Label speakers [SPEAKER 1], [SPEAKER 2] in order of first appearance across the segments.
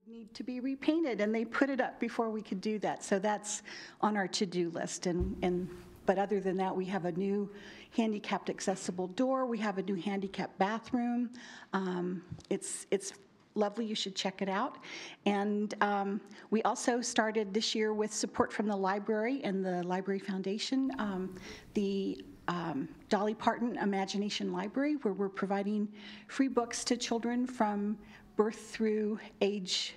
[SPEAKER 1] need to be repainted, and they put it up before we could do that. So that's on our to-do list. But other than that, we have a new handicapped accessible door. We have a new handicapped bathroom. It's lovely. You should check it out. And we also started this year with support from the library and the Library Foundation, the Dolly Parton Imagination Library, where we're providing free books to children from birth through age.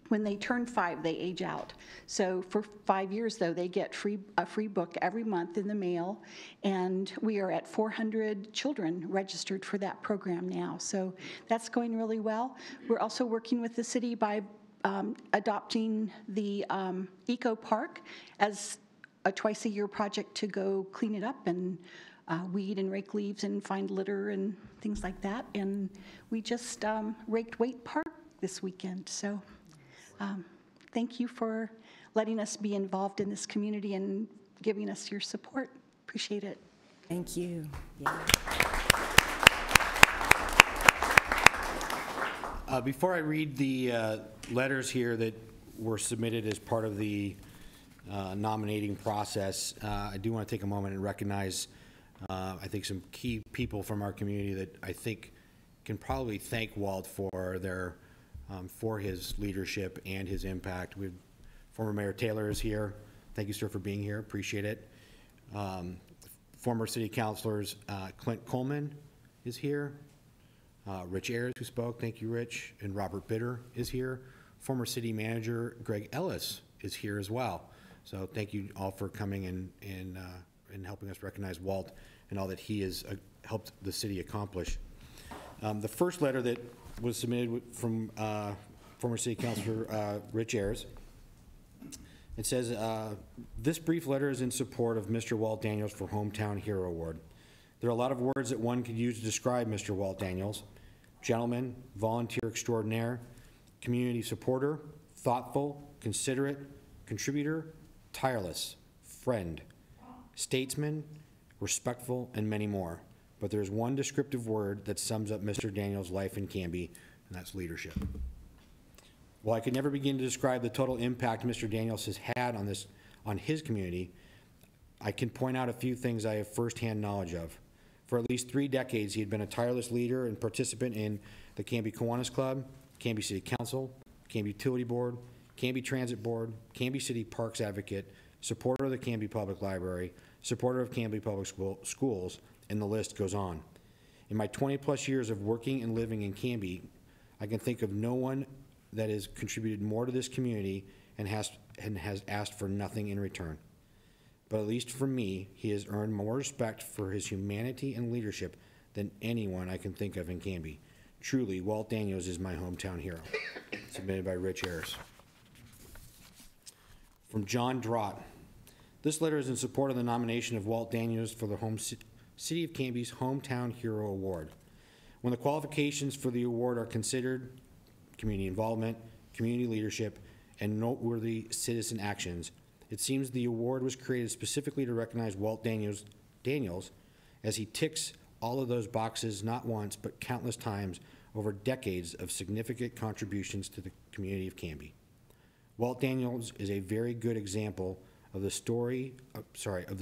[SPEAKER 1] When they turn 5, they age out. So for 5 years, though, they get a free book every month in the mail, and we are at 400 children registered for that program now. So that's going really well. We're also working with the city by adopting the Eco Park as a twice-a-year project to go clean it up and weed and rake leaves and find litter and things like that. And we just raked Waite Park this weekend. So thank you for letting us be involved in this community and giving us your support. Appreciate it.
[SPEAKER 2] Thank you. Yeah.
[SPEAKER 3] Before I read the letters here that were submitted as part of the nominating process, I do want to take a moment and recognize, I think, some key people from our community that I think can probably thank Walt for his leadership and his impact. Former Mayor Taylor is here. Thank you, sir, for being here. Appreciate it. Former city councilors Clint Coleman is here. Rich Ayers, who spoke. Thank you, Rich. And Robert Bitter is here. Former city manager Greg Ellis is here as well. So thank you all for coming and helping us recognize Walt and all that he has helped the city accomplish. The first letter that was submitted from former city councilor Rich Ayers. It says, this brief letter is in support of Mr. Walt Daniels for Hometown Hero Award. There are a lot of words that one could use to describe Mr. Walt Daniels: gentleman, volunteer extraordinaire, community supporter, thoughtful, considerate, contributor, tireless, friend, statesman, respectful, and many more. But there's one descriptive word that sums up Mr. Daniels' life in Canby, and that's leadership. While I could never begin to describe the total impact Mr. Daniels has had on his community, I can point out a few things I have firsthand knowledge of. For at least 3 decades, he had been a tireless leader and participant in the Canby Kiwanis Club, Canby City Council, Canby Utility Board, Canby Transit Board, Canby City Parks Advocate, supporter of the Canby Public Library, supporter of Canby Public Schools, and the list goes on. In my 20-plus years of working and living in Canby, I can think of no one that has contributed more to this community and has asked for nothing in return. But at least for me, he has earned more respect for his humanity and leadership than anyone I can think of in Canby. Truly, Walt Daniels is my hometown hero. Submitted by Rich Ayers. From John Drott. This letter is in support of the nomination of Walt Daniels for the City of Canby's Hometown Hero Award. When the qualifications for the award are considered, community involvement, community leadership, and noteworthy citizen actions, it seems the award was created specifically to recognize Walt Daniels as he ticks all of those boxes not once but countless times over decades of significant contributions to the community of Canby. Walt Daniels is a very good example of the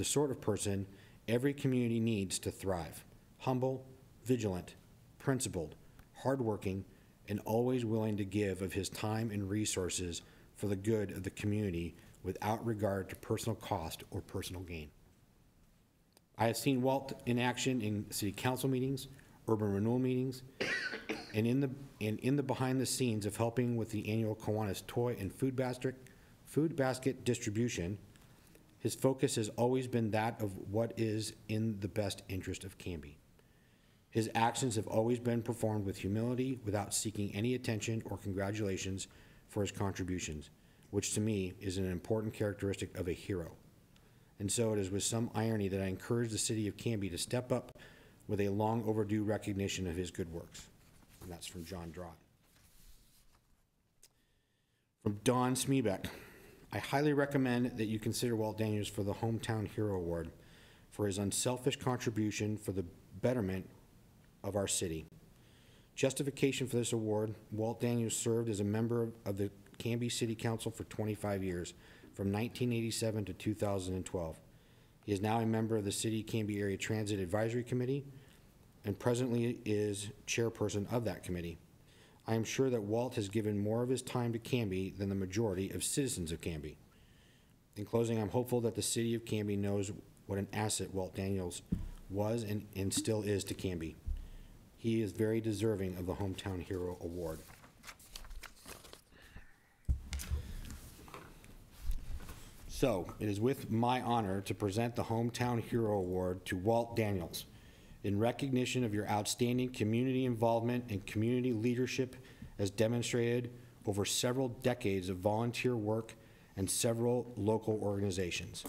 [SPEAKER 3] sort of person every community needs to thrive: humble, vigilant, principled, hardworking, and always willing to give of his time and resources for the good of the community without regard to personal cost or personal gain. I have seen Walt in action in city council meetings, urban renewal meetings, and in the behind the scenes of helping with the annual Kiwanis toy and food basket distribution. His focus has always been that of what is in the best interest of Canby. His actions have always been performed with humility, without seeking any attention or congratulations for his contributions, which to me is an important characteristic of a hero. And so it is with some irony that I encourage the city of Canby to step up with a long overdue recognition of his good works. And that's from John Drott. From Don Smeebeck. I highly recommend that you consider Walt Daniels for the Hometown Hero Award for his unselfish contribution for the betterment of our city. Justification for this award: Walt Daniels served as a member of the Canby City Council for 25 years, from 1987 to 2012. He is now a member of the City Canby Area Transit Advisory Committee and presently is chairperson of that committee. I am sure that Walt has given more of his time to Canby than the majority of citizens of Canby. In closing, I'm hopeful that the City of Canby knows what an asset Walt Daniels was and still is to Canby. He is very deserving of the Hometown Hero Award. So, it is with my honor to present the Hometown Hero Award to Walt Daniels in recognition of your outstanding community involvement and community leadership as demonstrated over several decades of volunteer work and several local organizations,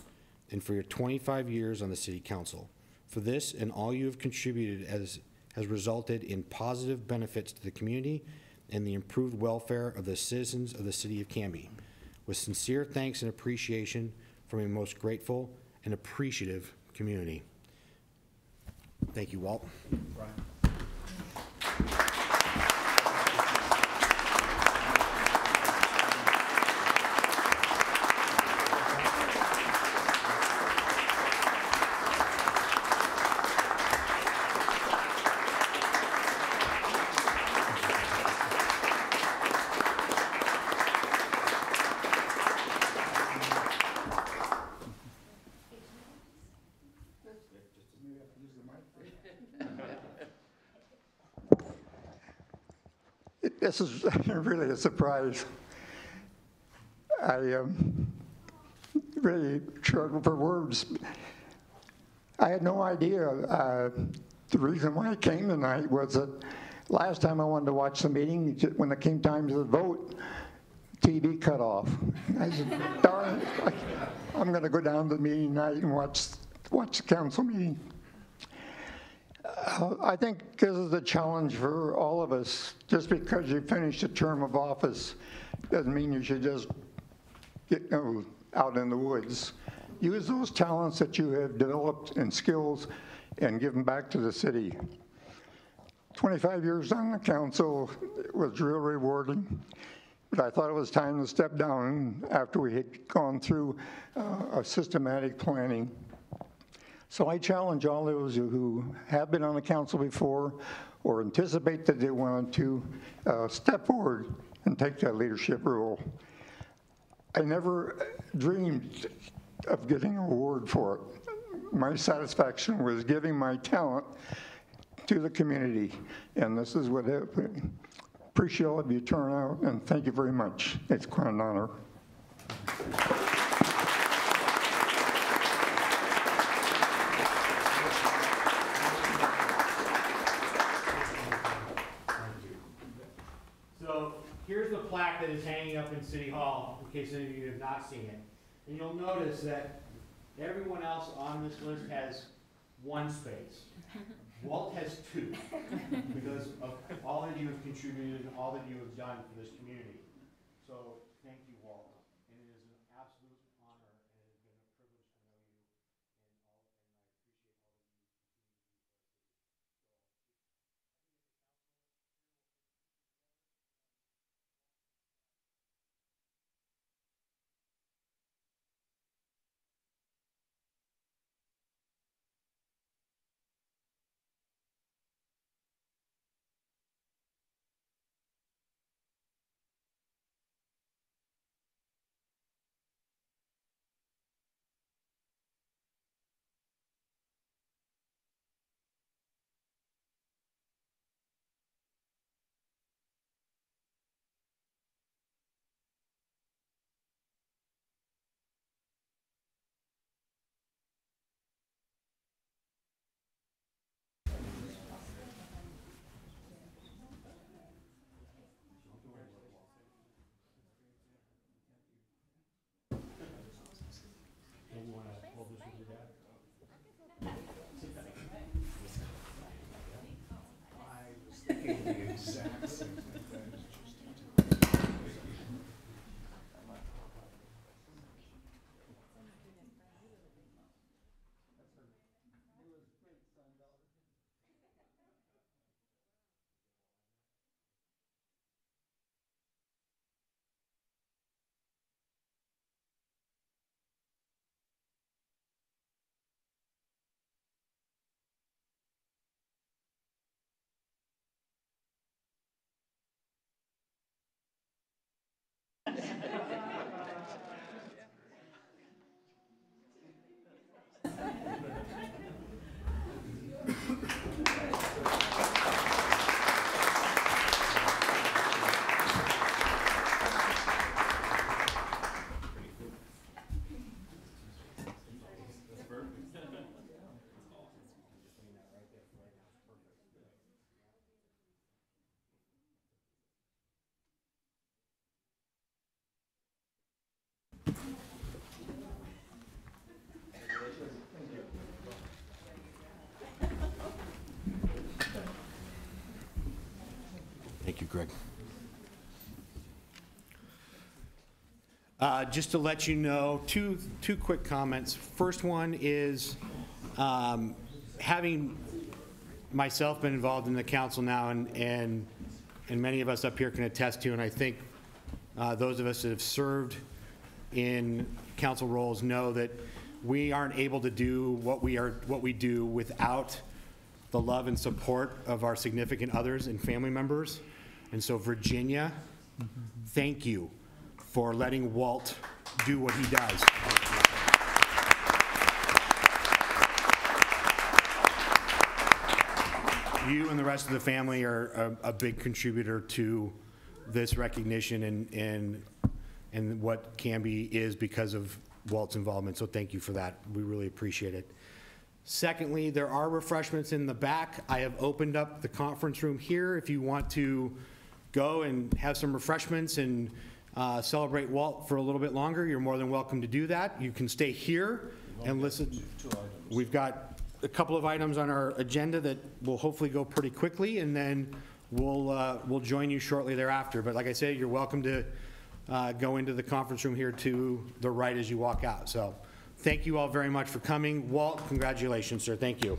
[SPEAKER 3] and for your 25 years on the City Council. For this and all you have contributed has resulted in positive benefits to the community and the improved welfare of the citizens of the City of Canby. With sincere thanks and appreciation from a most grateful and appreciative community. Thank you, Walt. Brian.
[SPEAKER 4] This is really a surprise. I really struggle for words. I had no idea. The reason why I came tonight was that last time I wanted to watch the meeting, when it came time to vote, TV cut off. I said, darn it, I'm going to go down to the meeting tonight and watch the council meeting. I think this is a challenge for all of us. Just because you finish a term of office doesn't mean you should just get out in the woods. Use those talents that you have developed and skills and give them back to the city. 25 years on the council was real rewarding, but I thought it was time to step down after we had gone through a systematic planning. So I challenge all those who have been on the council before or anticipate that they want to step forward and take that leadership role. I never dreamed of getting an award for it. My satisfaction was giving my talent to the community, and this is what happened. Appreciate all of you turnout, and thank you very much. It's quite an honor.
[SPEAKER 3] Here's the plaque that is hanging up in City Hall, in case any of you have not seen it. And you'll notice that everyone else on this list has one space. Walt has two, because of all that you have contributed and all that you have done for this community. So thank you, Walt. And it is an absolute honor, and it has been a privilege to know you, and I appreciate all that you continue to do Thank you, Greg. Just to let you know, two quick comments. First one is having myself been involved in the council now, and many of us up here can attest to, and I think those of us that have served in council roles know that we aren't able to do what we do without the love and support of our significant others and family members. And so Virginia, thank you for letting Walt do what he does. You and the rest of the family are a big contributor to this recognition and what Canby is because of Walt's involvement, so thank you for that. We really appreciate it. Secondly, there are refreshments in the back. I have opened up the conference room here. If you want to go and have some refreshments and celebrate Walt for a little bit longer, you're more than welcome to do that. You can stay here and listen. We've got a couple of items on our agenda that will hopefully go pretty quickly, and then we'll join you shortly thereafter. But like I said, you're welcome to go into the conference room here to the right as you walk out. So thank you all very much for coming. Walt, congratulations, sir. Thank you.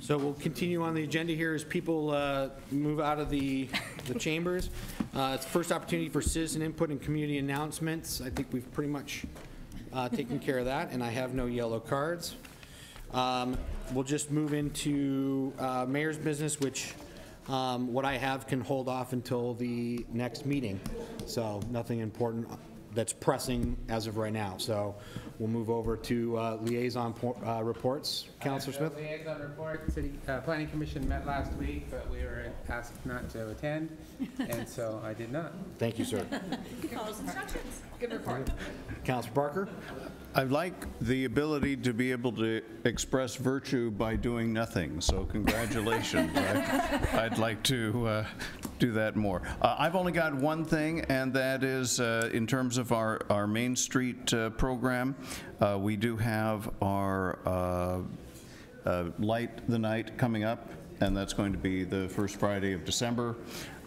[SPEAKER 3] So we'll continue on the agenda here as people move out of the chambers. It's the first opportunity for citizen input and community announcements. I think we've pretty much taken care of that, and I have no yellow cards. We'll just move into mayor's business, which what I have can hold off until the next meeting. So nothing important that's pressing as of right now. So we'll move over to liaison reports. Councilor Smith?
[SPEAKER 5] Liaison report. City Planning Commission met last week, but we were asked not to attend, and so I did not.
[SPEAKER 3] Thank you, sir.
[SPEAKER 2] Follows instructions. Good report.
[SPEAKER 3] Councilor Parker?
[SPEAKER 6] I like the ability to be able to express virtue by doing nothing, so congratulations. I'd like to do that more. I've only got one thing, and that is in terms of our Main Street program, we do have our Light the Night coming up, and that's going to be the first Friday of December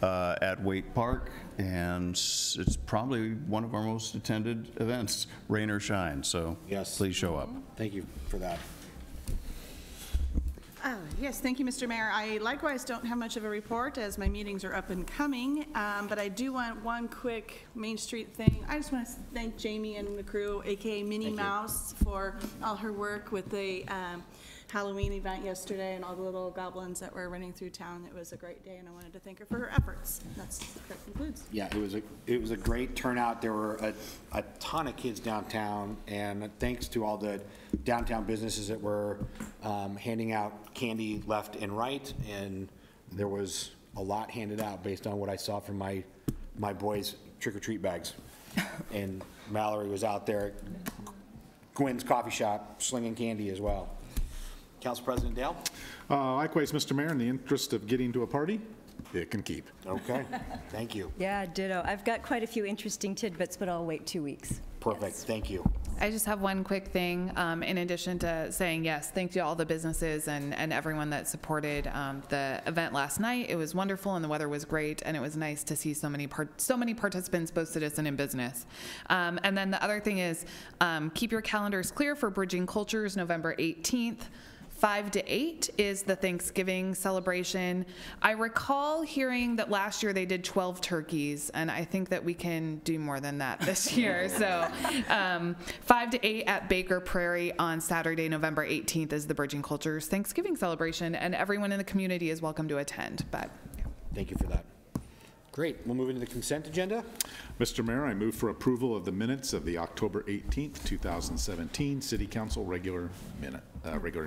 [SPEAKER 6] at Waite Park, and it's probably one of our most attended events, rain or shine, so
[SPEAKER 3] Yes.
[SPEAKER 6] please show up.
[SPEAKER 3] Thank you for that.
[SPEAKER 7] Yes, thank you, Mr. Mayor. I likewise don't have much of a report as my meetings are up and coming, but I do want one quick Main Street thing. I just want to thank Jamie and the crew, aka Minnie Mouse, for all her work with the Halloween event yesterday and all the little goblins that were running through town. It was a great day, and I wanted to thank her for her efforts. That concludes.
[SPEAKER 3] Yeah, it was a great turnout. There were a ton of kids downtown, and thanks to all the downtown businesses that were handing out candy left and right, and there was a lot handed out based on what I saw from my boys' trick-or-treat bags. And Mallory was out there at Gwen's coffee shop slinging candy as well. Council President Dale?
[SPEAKER 8] Likewise, Mr. Mayor, in the interest of getting to a party, it can keep.
[SPEAKER 3] Okay, thank you.
[SPEAKER 2] Yeah, ditto. I've got quite a few interesting tidbits, but I'll wait 2 weeks.
[SPEAKER 3] Perfect, thank you.
[SPEAKER 5] I just have one quick thing, in addition to saying yes, thank you to all the businesses and everyone that supported the event last night. It was wonderful and the weather was great, and it was nice to see so many participants, both citizen and business. And then the other thing is keep your calendars clear for Bridging Cultures, November 18th. 5 to 8 is the Thanksgiving celebration. I recall hearing that last year they did 12 turkeys, and I think that we can do more than that this year. So 5 to 8 at Baker Prairie on Saturday, November 18th is the Bridging Cultures Thanksgiving celebration, and everyone in the community is welcome to attend. But
[SPEAKER 3] Thank you for that. Great. We'll move into the consent agenda.
[SPEAKER 8] Mr. Mayor, I move for approval of the minutes of the October 18th, 2017 City Council regular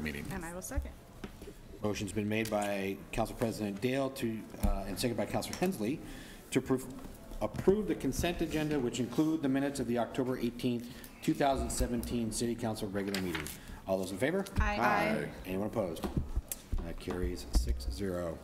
[SPEAKER 8] meeting.
[SPEAKER 7] And I will second.
[SPEAKER 3] Motion's been made by Council President Dale and seconded by Councilor Hensley to approve the consent agenda, which include the minutes of the October 18th, 2017 City Council regular meeting. All those in favor?
[SPEAKER 7] Aye.
[SPEAKER 3] Anyone opposed? That carries 6-0.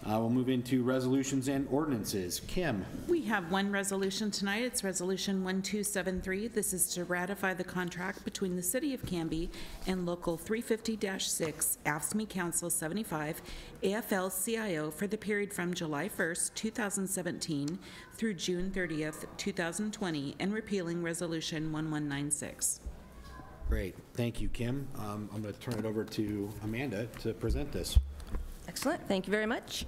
[SPEAKER 3] We'll move into resolutions and ordinances. Kim?
[SPEAKER 9] We have one resolution tonight. It's Resolution 1273. This is to ratify the contract between the City of Canby and Local 350-6, AFSCME Council 75, AFL-CIO for the period from July 1st, 2017 through June 30th, 2020, and repealing Resolution 1196.
[SPEAKER 3] Great. Thank you, Kim. I'm going to turn it over to Amanda to present this.
[SPEAKER 10] Excellent, thank you very much.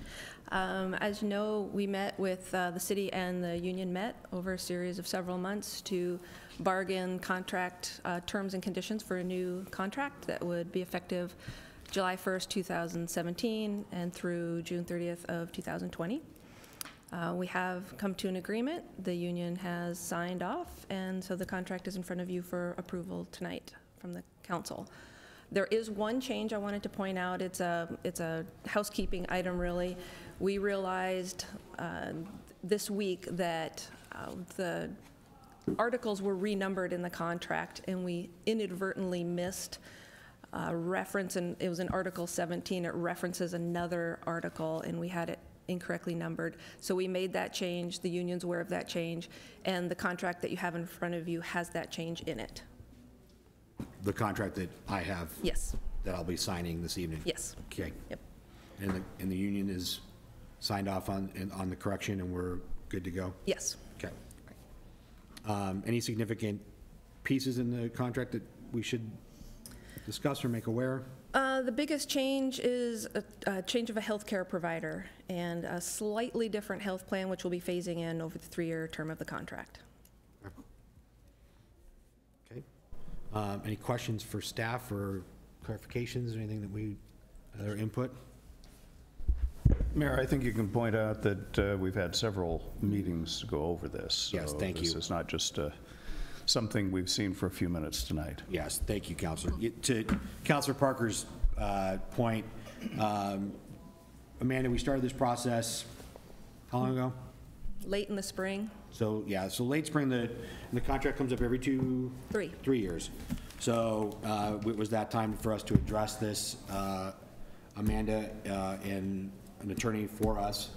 [SPEAKER 10] As you know, we met with the city and the union met over a series of several months to bargain contract terms and conditions for a new contract that would be effective July 1st, 2017 and through June 30th of 2020. We have come to an agreement. The union has signed off, and so the contract is in front of you for approval tonight from the council. There is one change I wanted to point out. It's a housekeeping item, really. We realized this week that the articles were renumbered in the contract, and we inadvertently missed a reference, and it was in Article 17. It references another article, and we had it incorrectly numbered. So we made that change. The union's aware of that change, and the contract that you have in front of you has that change in it.
[SPEAKER 3] The contract that I have.
[SPEAKER 10] Yes.
[SPEAKER 3] That I'll be signing this evening.
[SPEAKER 10] Yes.
[SPEAKER 3] Okay.
[SPEAKER 10] Yep.
[SPEAKER 3] And the union is signed off on the correction, and we're good to go?
[SPEAKER 10] Yes.
[SPEAKER 3] Okay. Any significant pieces in the contract that we should discuss or make aware?
[SPEAKER 10] The biggest change is a change of a healthcare provider and a slightly different health plan, which will be phasing in over the 3-year term of the contract.
[SPEAKER 3] Okay. Any questions for staff or clarifications or anything that other input?
[SPEAKER 6] Mayor, I think you can point out that we've had several meetings to go over this.
[SPEAKER 3] Yes, thank you.
[SPEAKER 6] This is not just something we've seen for a few minutes tonight.
[SPEAKER 3] Yes, thank you, Councilor. To Councilor Parker's point, Amanda, we started this process how long ago?
[SPEAKER 10] Late in the spring.
[SPEAKER 3] So, yeah, so late spring, the contract comes up every 3 years. So it was that time for us to address this. Amanda and an attorney for us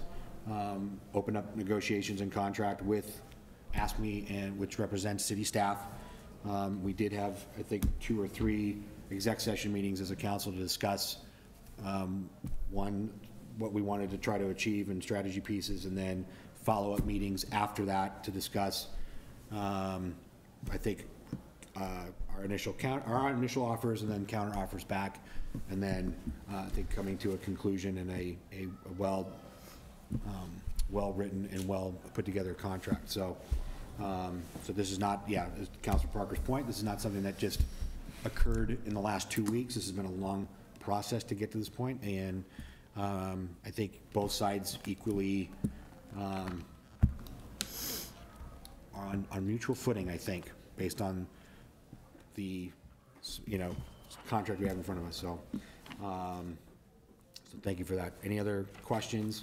[SPEAKER 3] opened up negotiations and contract with AFSCME, and which represents city staff. We did have, I think, 2 or 3 exec session meetings as a council to discuss one, what we wanted to try to achieve in strategy pieces, and then follow-up meetings after that to discuss, I think, our initial offers and then counter offers back, and then I think coming to a conclusion in a well-written and well put together contract. So, so this is not, as Councilor Parker's point, this is not something that just occurred in the last 2 weeks. This has been a long process to get to this point, and I think both sides equally on mutual footing, I think, based on the, contract we have in front of us. So, so thank you for that. Any other questions?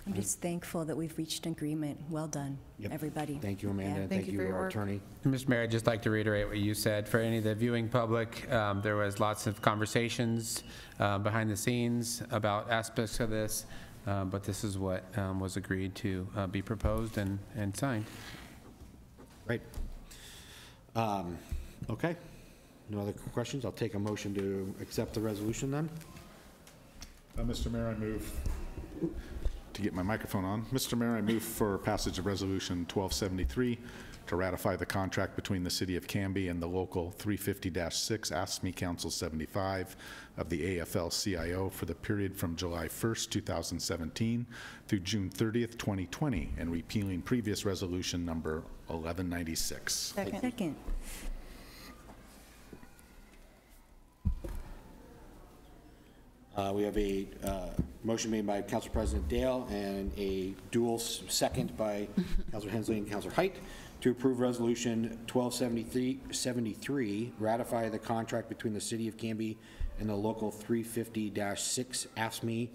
[SPEAKER 2] I'm just thankful that we've reached an agreement. Well done, everybody.
[SPEAKER 3] Thank you, Amanda.
[SPEAKER 2] Yeah.
[SPEAKER 3] Thank you, our attorney.
[SPEAKER 11] Mr. Mayor, I'd just like to reiterate what you said. For any of the viewing public, there was lots of conversations behind the scenes about aspects of this, but this is what was agreed to be proposed and signed.
[SPEAKER 3] Right. Okay. No other questions? I'll take a motion to accept the resolution then.
[SPEAKER 8] Mr. Mayor, I move to get my microphone on. Mr. Mayor, I move for passage of Resolution 1273, to ratify the contract between the City of Canby and the Local 350-6 AFSCME Council 75 of the AFL-CIO for the period from July 1st, 2017 through June 30th, 2020, and repealing previous resolution number 1196.
[SPEAKER 2] Second.
[SPEAKER 3] We have a motion made by Council President Dale and a dual second by Councilor Hensley and Councilor Height to approve Resolution 1273, ratify the contract between the City of Canby and the Local 350-6 AFSCME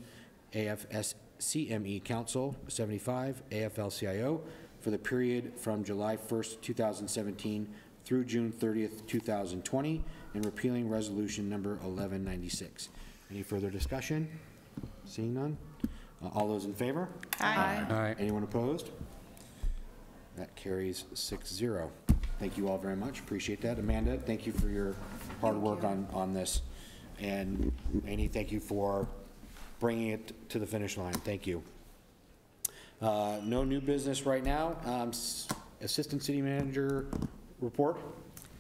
[SPEAKER 3] AFSCME Council 75 AFL-CIO for the period from July 1st, 2017 through June 30th, 2020, and repealing Resolution number 1196. Any further discussion? Seeing none? All those in favor?
[SPEAKER 5] Aye.
[SPEAKER 11] Aye.
[SPEAKER 3] Anyone opposed? That carries 6-0. Thank you all very much. Appreciate that. Amanda, thank you for your hard work on this. And Annie, thank you for bringing it to the finish line. Thank you. No new business right now. Assistant City Manager report?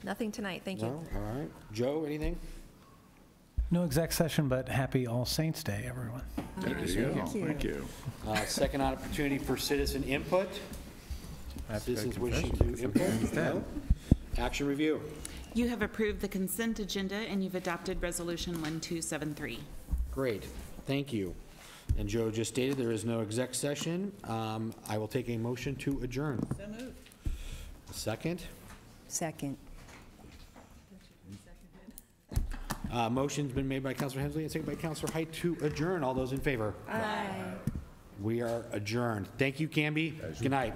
[SPEAKER 10] Nothing tonight, thank you.
[SPEAKER 3] No? All right. Joe, anything?
[SPEAKER 12] No exec session, but happy All Saints Day, everyone.
[SPEAKER 8] There you go. Thank you.
[SPEAKER 3] Second opportunity for citizen input. Citizens wishing to input? No? Action review.
[SPEAKER 9] You have approved the consent agenda and you've adopted Resolution 1273.
[SPEAKER 3] Great, thank you. And Joe just stated there is no exec session. I will take a motion to adjourn.
[SPEAKER 7] So moved.
[SPEAKER 3] Second.
[SPEAKER 2] Second.
[SPEAKER 3] Motion's been made by Councilor Hensley and seconded by Councilor Height to adjourn. All those in favor?
[SPEAKER 2] Aye.
[SPEAKER 3] We are adjourned. Thank you, Canby. Good night.